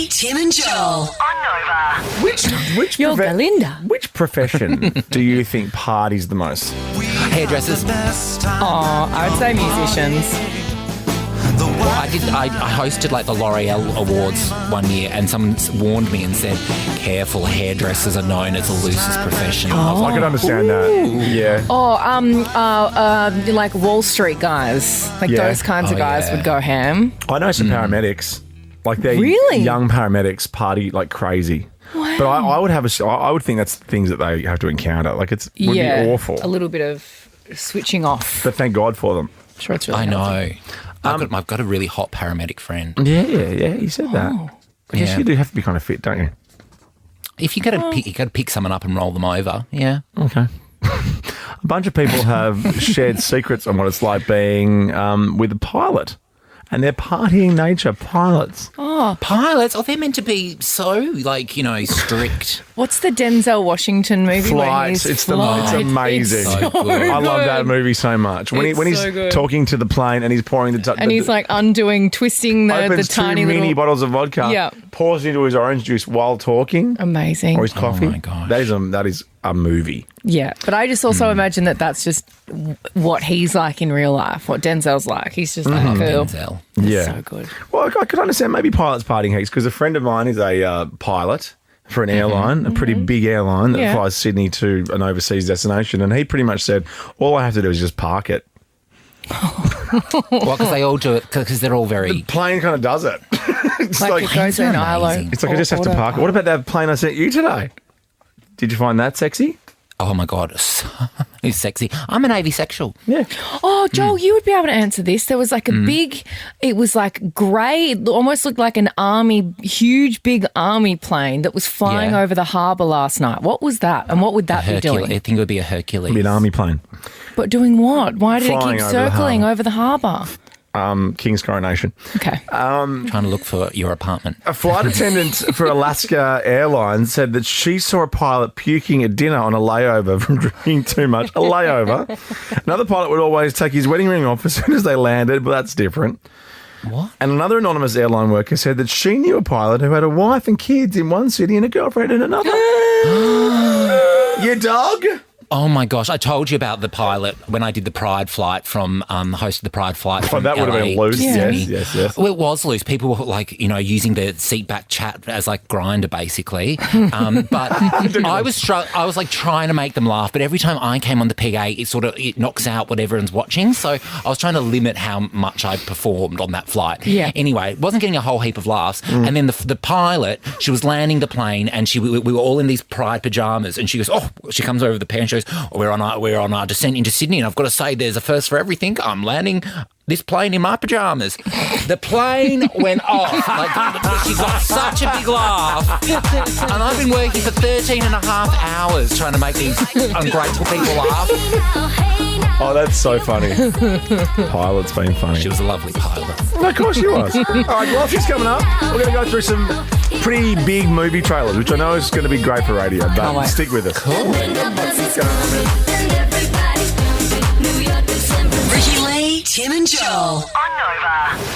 Lee, Tim and Joel. On Nova. Which You're Belinda. Which profession do you think parties the most? Hairdressers. Oh, I would say musicians. I hosted like the L'Oreal Awards one year, and someone warned me and said, "Careful, hairdressers are known as the loosest profession." I was I like, could understand that. Yeah. Like Wall Street guys. Like Yeah. those kinds of Oh, guys yeah. would go ham. I know some paramedics. Like they're Really? young paramedics party like crazy. Wow. But I would have I would think that's things that they have to encounter. Like would be awful. A little bit of switching off. But thank God for them. I'm sure it's really I healthy. know. I've got a really hot paramedic friend. Yeah, you said that. I guess Yeah. you do have to be kind of fit, don't you? If you got to pick someone up and roll them over, yeah. Okay. A bunch of people have shared secrets on what it's like being with a pilot. And they're partying nature pilots. Pilots, they're meant to be so, strict. What's the Denzel Washington movie? where Flights, he's it's Flight? amazing. It's So good. I love that movie so much. When It's he's so good. talking to the plane and he's pouring And he's like twisting the opens tiny two mini little... bottles of vodka, Yeah. pours into his orange juice while talking, Amazing. or his coffee. my gosh. That is a movie. Yeah, but I just also imagine that's just what he's like in real life, what Denzel's like. He's just like, cool. Denzel. Yeah. So good. Well, I could understand maybe pilots partying heaps because a friend of mine is a pilot for an airline, a pretty big airline that Yeah. flies Sydney to an overseas destination, and he pretty much said, all I have to do is just park it. Well, because they all do it, because they're all very... Plane kind of does it. It's Like, it goes in ILO. amazing. It's like I just have to park it. What about that plane I sent you today? Did you find that sexy? Oh, my God. It's sexy. I'm an avisexual. Yeah. Oh, Joel, you would be able to answer this. There was like a big, it was like grey, it almost looked like an huge big army plane that was flying Yeah. over the harbour last night. What was that? And what would that be I doing? think it would be a Hercules. It'd be an army plane. But doing what? Why did it Flying keep over the circling harbour. over the harbour? King's Coronation. Okay. Trying to look for your apartment. A flight attendant for Alaska Airlines said that she saw a pilot puking at dinner on a layover from drinking too much. A layover. Another pilot would always take his wedding ring off as soon as they landed, but that's different. What? And another anonymous airline worker said that she knew a pilot who had a wife and kids in one city and a girlfriend in another. Your dog? Oh, my gosh. I told you about the pilot when I did the Pride flight from, hosted the Pride flight from that would have been LA loose. to Yeah. Sydney. Yes. Well, it was loose. People were using the seat back chat as like Grindr, basically. But I was trying to make them laugh. But every time I came on the PA, it knocks out what everyone's watching. So I was trying to limit how much I performed on that flight. Yeah. Anyway, wasn't getting a whole heap of laughs. And then the pilot, she was landing the plane, and we were all in these Pride pajamas. And she goes, she comes over the pair and she goes, we're on our descent into Sydney, and I've got to say, there's a first for everything. I'm landing this plane in my pajamas. The plane went off. She got such a big laugh. And I've been working for 13 and a half hours trying to make these ungrateful people laugh. Oh, that's so funny. Pilot's been funny. She was a lovely pilot. Well, of course she was. All right, Glossie's coming up. We're going to go through some pretty big movie trailers, which I know is going to be great for radio, but wait. stick with us. Ricky Lee, Tim and Joel. On Nova.